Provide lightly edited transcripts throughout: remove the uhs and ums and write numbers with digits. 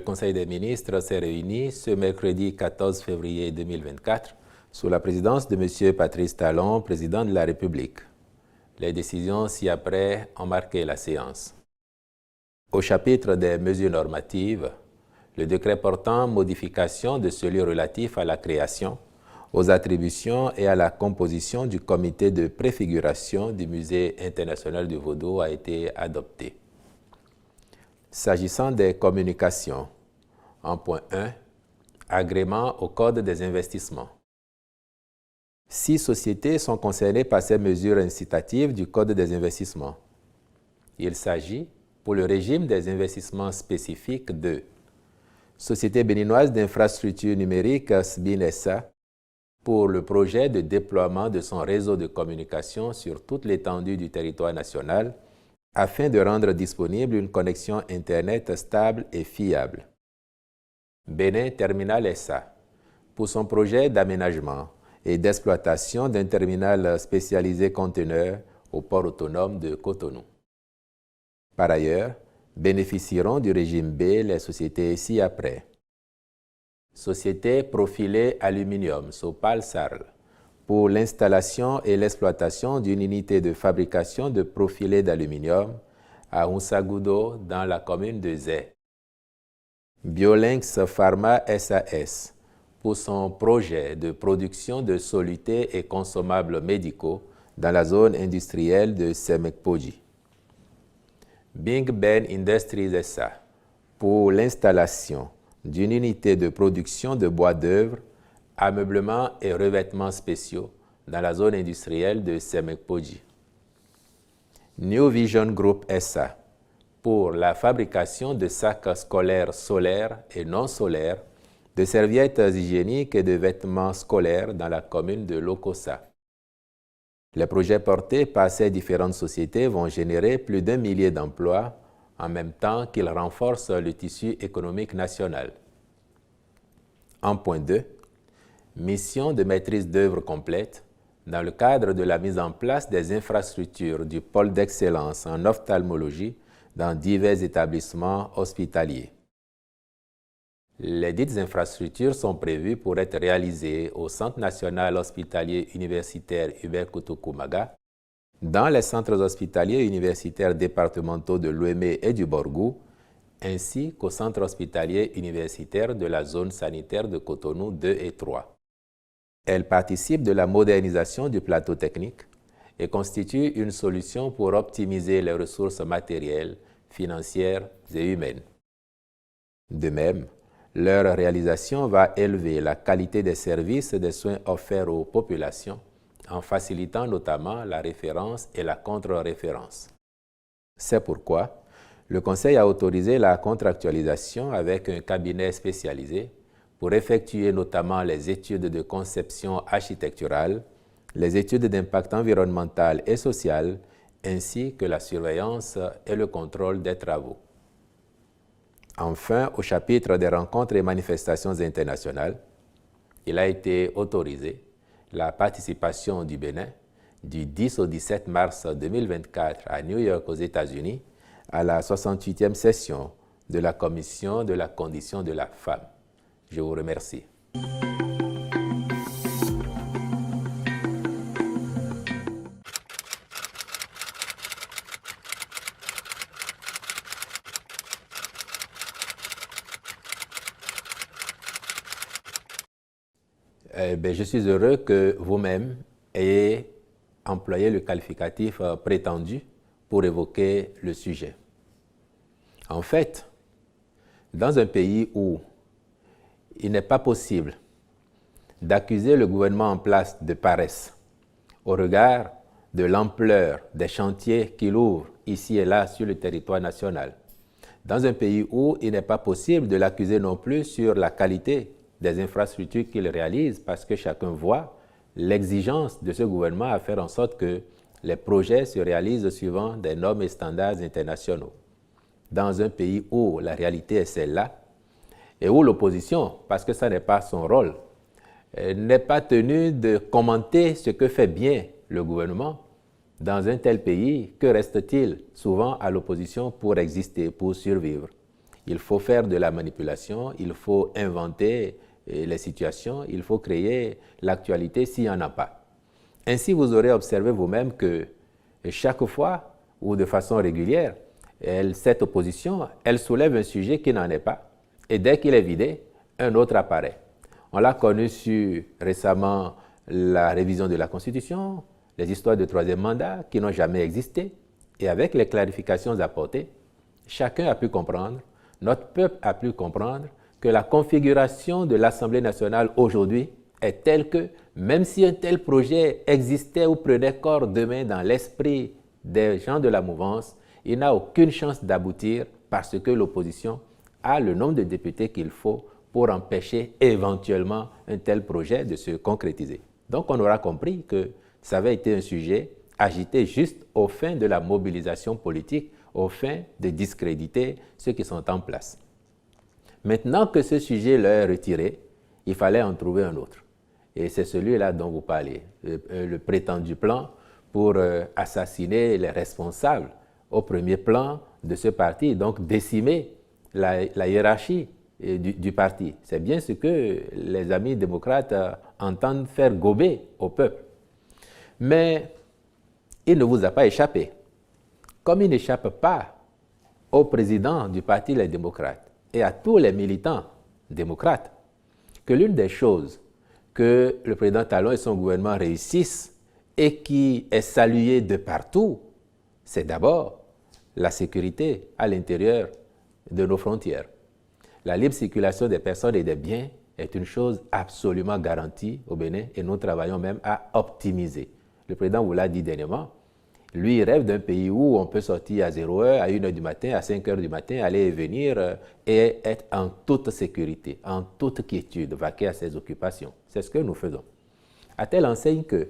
Conseil des ministres s'est réuni ce mercredi 14 février 2024 sous la présidence de M. Patrice Talon, président de la République. Les décisions ci-après ont marqué la séance. Au chapitre des mesures normatives, le décret portant modification de celui relatif à la création, aux attributions et à la composition du comité de préfiguration du Musée international du Vaudou a été adopté. S'agissant des communications, en point 1, agrément au Code des investissements. 6 sociétés sont concernées par ces mesures incitatives du Code des investissements. Il s'agit, pour le régime des investissements spécifiques, de Société béninoise d'infrastructures numériques SBIN SA pour le projet de déploiement de son réseau de communication sur toute l'étendue du territoire national afin de rendre disponible une connexion Internet stable et fiable. Bénin Terminal SA pour son projet d'aménagement et d'exploitation d'un terminal spécialisé conteneur au port autonome de Cotonou. Par ailleurs, bénéficieront du régime B les sociétés ci-après. Société profilée aluminium, Sopal Sarl, pour l'installation et l'exploitation d'une unité de fabrication de profilés d'aluminium à Unsagudo dans la commune de Zé. Biolinx Pharma SAS, pour son projet de production de solutés et consommables médicaux dans la zone industrielle de Semekpoji. Bing Ben Industries SA, pour l'installation d'une unité de production de bois d'œuvre, ameublements et revêtements spéciaux dans la zone industrielle de Semekpoji. New Vision Group SA, pour la fabrication de sacs scolaires solaires et non solaires, de serviettes hygiéniques et de vêtements scolaires dans la commune de Lokossa. Les projets portés par ces différentes sociétés vont générer plus d'1 millier d'emplois en même temps qu'ils renforcent le tissu économique national. En point 2, mission de maîtrise d'œuvre complète dans le cadre de la mise en place des infrastructures du pôle d'excellence en ophtalmologie dans divers établissements hospitaliers. Les dites infrastructures sont prévues pour être réalisées au Centre national hospitalier universitaire Hubert Koutoukou-Maga, dans les centres hospitaliers universitaires départementaux de Lomé et du Borgou, ainsi qu'au centre hospitalier universitaire de la zone sanitaire de Cotonou 2 et 3. Elle participe de la modernisation du plateau technique et constitue une solution pour optimiser les ressources matérielles, financières et humaines. De même, leur réalisation va élever la qualité des services et des soins offerts aux populations en facilitant notamment la référence et la contre-référence. C'est pourquoi le Conseil a autorisé la contractualisation avec un cabinet spécialisé pour effectuer notamment les études de conception architecturale, les études d'impact environnemental et social, ainsi que la surveillance et le contrôle des travaux. Enfin, au chapitre des rencontres et manifestations internationales, il a été autorisé la participation du Bénin du 10 au 17 mars 2024 à New York aux États-Unis à la 68e session de la Commission de la condition de la femme. Je vous remercie. Je suis heureux que vous-même ayez employé le qualificatif prétendu pour évoquer le sujet. En fait, dans un pays où il n'est pas possible d'accuser le gouvernement en place de paresse au regard de l'ampleur des chantiers qu'il ouvre ici et là sur le territoire national, dans un pays où il n'est pas possible de l'accuser non plus sur la qualité des infrastructures qu'il réalise, parce que chacun voit l'exigence de ce gouvernement à faire en sorte que les projets se réalisent suivant des normes et standards internationaux. Dans un pays où la réalité est celle-là, et où l'opposition, parce que ça n'est pas son rôle, n'est pas tenue de commenter ce que fait bien le gouvernement, dans un tel pays, que reste-t-il souvent à l'opposition pour exister, pour survivre? Il faut faire de la manipulation, il faut inventer les situations, il faut créer l'actualité s'il n'y en a pas. Ainsi, vous aurez observé vous-même que chaque fois, ou de façon régulière, cette opposition, elle soulève un sujet qui n'en est pas. Et dès qu'il est vidé, un autre apparaît. On l'a connu sur récemment la révision de la Constitution, les histoires de troisième mandat qui n'ont jamais existé. Et avec les clarifications apportées, chacun a pu comprendre, notre peuple a pu comprendre que la configuration de l'Assemblée nationale aujourd'hui est telle que, même si un tel projet existait ou prenait corps demain dans l'esprit des gens de la mouvance, il n'a aucune chance d'aboutir parce que l'opposition a le nombre de députés qu'il faut pour empêcher éventuellement un tel projet de se concrétiser. Donc on aura compris que ça avait été un sujet agité juste aux fins de la mobilisation politique, aux fins de discréditer ceux qui sont en place. Maintenant que ce sujet leur est retiré, il fallait en trouver un autre. Et c'est celui-là dont vous parlez, le prétendu plan pour assassiner les responsables au premier plan de ce parti, donc décimer la hiérarchie du parti. C'est bien ce que les amis démocrates entendent faire gober au peuple. Mais il ne vous a pas échappé. Comme il n'échappe pas au président du parti Les Démocrates et à tous les militants démocrates, que l'une des choses que le président Talon et son gouvernement réussissent et qui est saluée de partout, c'est d'abord la sécurité à l'intérieur de nos frontières. La libre circulation des personnes et des biens est une chose absolument garantie au Bénin et nous travaillons même à optimiser. Le président vous l'a dit dernièrement, lui il rêve d'un pays où on peut sortir à 0h, à 1h du matin, à 5h du matin, aller et venir et être en toute sécurité, en toute quiétude, vaquer à ses occupations. C'est ce que nous faisons. À telle enseigne que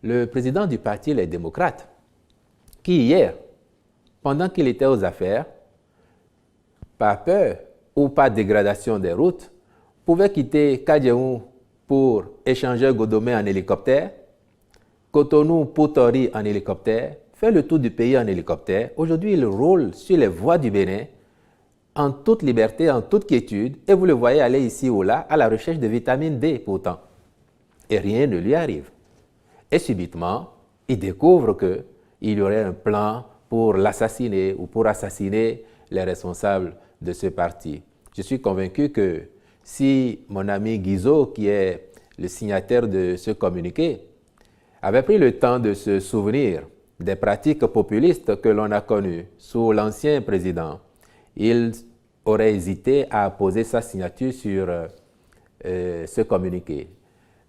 le président du parti Les Démocrates, qui hier, pendant qu'il était aux affaires, par peur ou par dégradation des routes, pouvait quitter Kadjeou pour échanger Godomé en hélicoptère, Cotonou pour Tori en hélicoptère, faire le tour du pays en hélicoptère. Aujourd'hui, il roule sur les voies du Bénin en toute liberté, en toute quiétude, et vous le voyez aller ici ou là à la recherche de vitamine D pourtant. Et rien ne lui arrive. Et subitement, il découvre qu'il y aurait un plan pour l'assassiner ou pour assassiner les responsables de ce parti. Je suis convaincu que si mon ami Guizot, qui est le signataire de ce communiqué, avait pris le temps de se souvenir des pratiques populistes que l'on a connues sous l'ancien président, il aurait hésité à poser sa signature sur ce communiqué.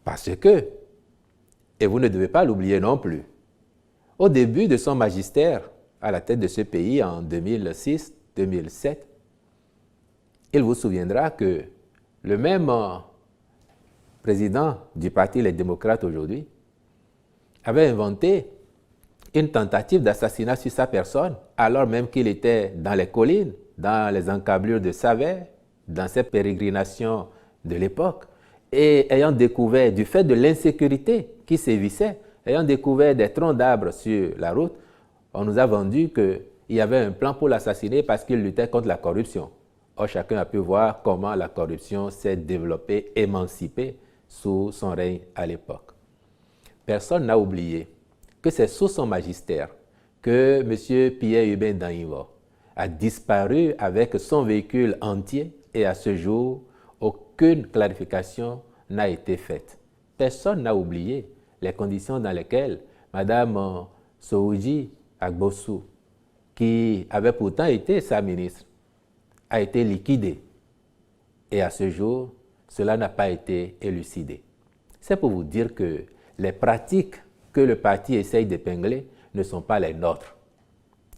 Parce que, et vous ne devez pas l'oublier non plus, au début de son magistère à la tête de ce pays en 2006-2007, il vous souviendra que le même président du parti Les Démocrates aujourd'hui avait inventé une tentative d'assassinat sur sa personne, alors même qu'il était dans les collines, dans les encablures de Savès, dans ses pérégrinations de l'époque, et ayant découvert, du fait de l'insécurité qui sévissait, ayant découvert des troncs d'arbres sur la route, on nous a vendu qu'il y avait un plan pour l'assassiner parce qu'il luttait contre la corruption. Or, chacun a pu voir comment la corruption s'est développée, émancipée sous son règne à l'époque. Personne n'a oublié que c'est sous son magistère que M. Pierre-Hubert Daïvo a disparu avec son véhicule entier et à ce jour, aucune clarification n'a été faite. Personne n'a oublié les conditions dans lesquelles Mme Soouji Agbossou, qui avait pourtant été sa ministre, a été liquidée. Et à ce jour, cela n'a pas été élucidé. C'est pour vous dire que les pratiques que le parti essaye d'épingler ne sont pas les nôtres.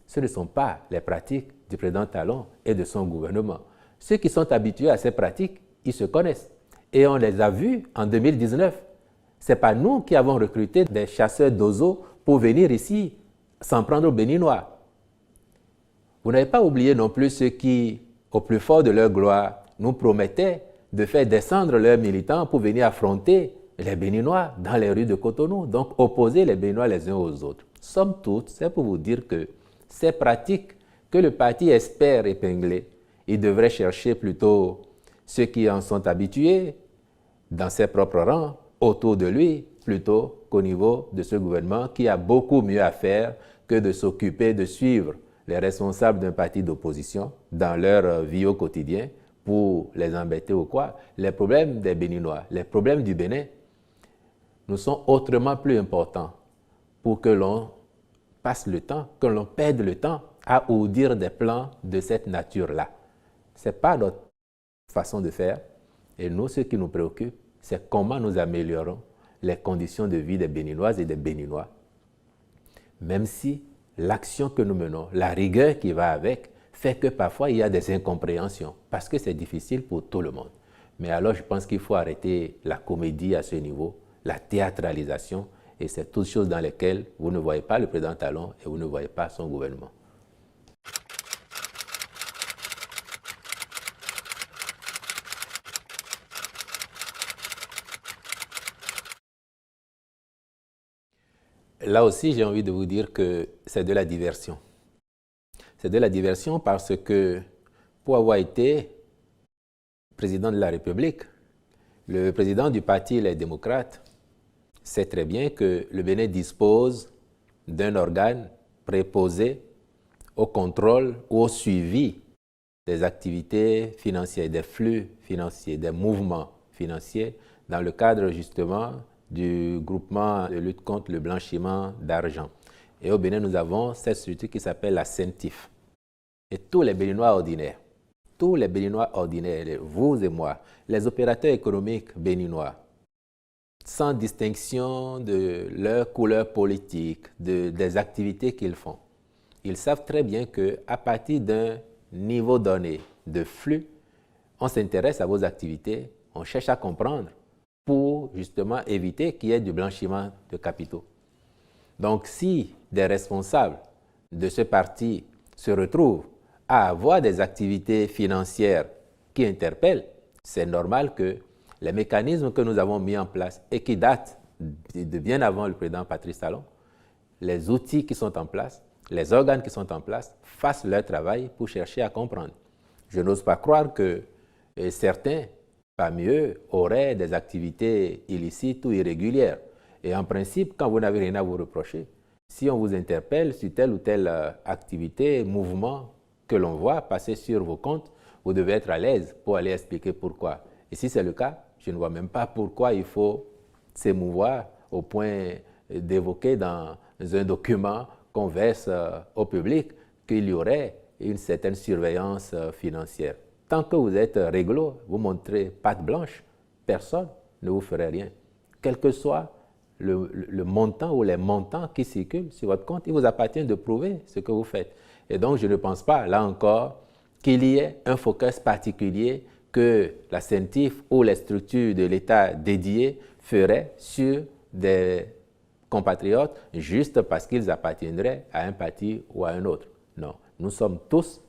Ce ne sont pas les pratiques du président Talon et de son gouvernement. Ceux qui sont habitués à ces pratiques, ils se connaissent. Et on les a vus en 2019. Ce n'est pas nous qui avons recruté des chasseurs d'oiseaux pour venir ici s'en prendre aux Béninois. Vous n'avez pas oublié non plus ceux qui, au plus fort de leur gloire, nous promettaient de faire descendre leurs militants pour venir affronter les Béninois dans les rues de Cotonou, donc opposer les Béninois les uns aux autres. Somme toute, c'est pour vous dire que ces pratiques que le parti espère épingler il devrait chercher plutôt ceux qui en sont habitués dans ses propres rangs, autour de lui, plutôt qu'au niveau de ce gouvernement qui a beaucoup mieux à faire que de s'occuper de suivre les responsables d'un parti d'opposition dans leur vie au quotidien pour les embêter ou quoi. Les problèmes des Béninois, les problèmes du Bénin nous sont autrement plus importants pour que l'on passe le temps, que l'on perde le temps à ourdir des plans de cette nature-là. Ce n'est pas notre façon de faire. Et nous, ce qui nous préoccupe, c'est comment nous améliorons les conditions de vie des Béninoises et des Béninois. Même si l'action que nous menons, la rigueur qui va avec, fait que parfois il y a des incompréhensions, parce que c'est difficile pour tout le monde. Mais alors je pense qu'il faut arrêter la comédie à ce niveau, la théâtralisation, et c'est toutes choses dans lesquelles vous ne voyez pas le président Talon et vous ne voyez pas son gouvernement. Là aussi, j'ai envie de vous dire que c'est de la diversion. C'est de la diversion parce que pour avoir été président de la République, le président du parti Les Démocrates sait très bien que le Bénin dispose d'un organe préposé au contrôle ou au suivi des activités financières, des flux financiers, des mouvements financiers dans le cadre justement du groupement de lutte contre le blanchiment d'argent. Et au Bénin, nous avons cette structure qui s'appelle la CENTIF. Et tous les Béninois ordinaires, vous et moi, les opérateurs économiques béninois, sans distinction de leur couleur politique, des activités qu'ils font, ils savent très bien qu'à partir d'un niveau donné de flux, on s'intéresse à vos activités, on cherche à comprendre pour justement éviter qu'il y ait du blanchiment de capitaux. Donc si des responsables de ce parti se retrouvent à avoir des activités financières qui interpellent, c'est normal que les mécanismes que nous avons mis en place et qui datent de bien avant le président Patrice Talon, les outils qui sont en place, les organes qui sont en place, fassent leur travail pour chercher à comprendre. Je n'ose pas croire que certains, parmi eux, auraient des activités illicites ou irrégulières. Et en principe, quand vous n'avez rien à vous reprocher, si on vous interpelle sur telle ou telle activité, mouvement que l'on voit passer sur vos comptes, vous devez être à l'aise pour aller expliquer pourquoi. Et si c'est le cas, je ne vois même pas pourquoi il faut s'émouvoir au point d'évoquer dans un document qu'on verse au public qu'il y aurait une certaine surveillance financière. Tant que vous êtes réglo, vous montrez patte blanche, personne ne vous ferait rien. Quel que soit le montant ou les montants qui circulent sur votre compte, il vous appartient de prouver ce que vous faites. Et donc, je ne pense pas, là encore, qu'il y ait un focus particulier que la CENTIF ou les structures de l'État dédiées feraient sur des compatriotes juste parce qu'ils appartiendraient à un parti ou à un autre. Non, nous sommes tous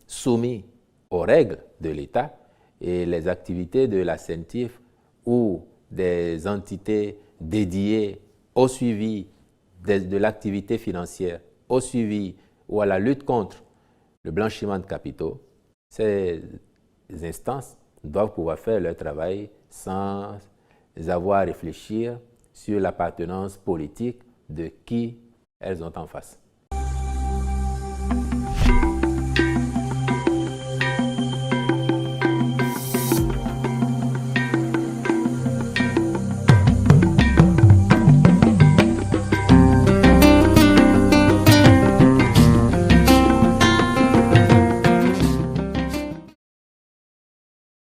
soumis aux règles de l'État et les activités de la CENTIF ou des entités dédiées au suivi de l'activité financière, au suivi ou à la lutte contre le blanchiment de capitaux, ces instances doivent pouvoir faire leur travail sans avoir à réfléchir sur l'appartenance politique de qui elles ont en face.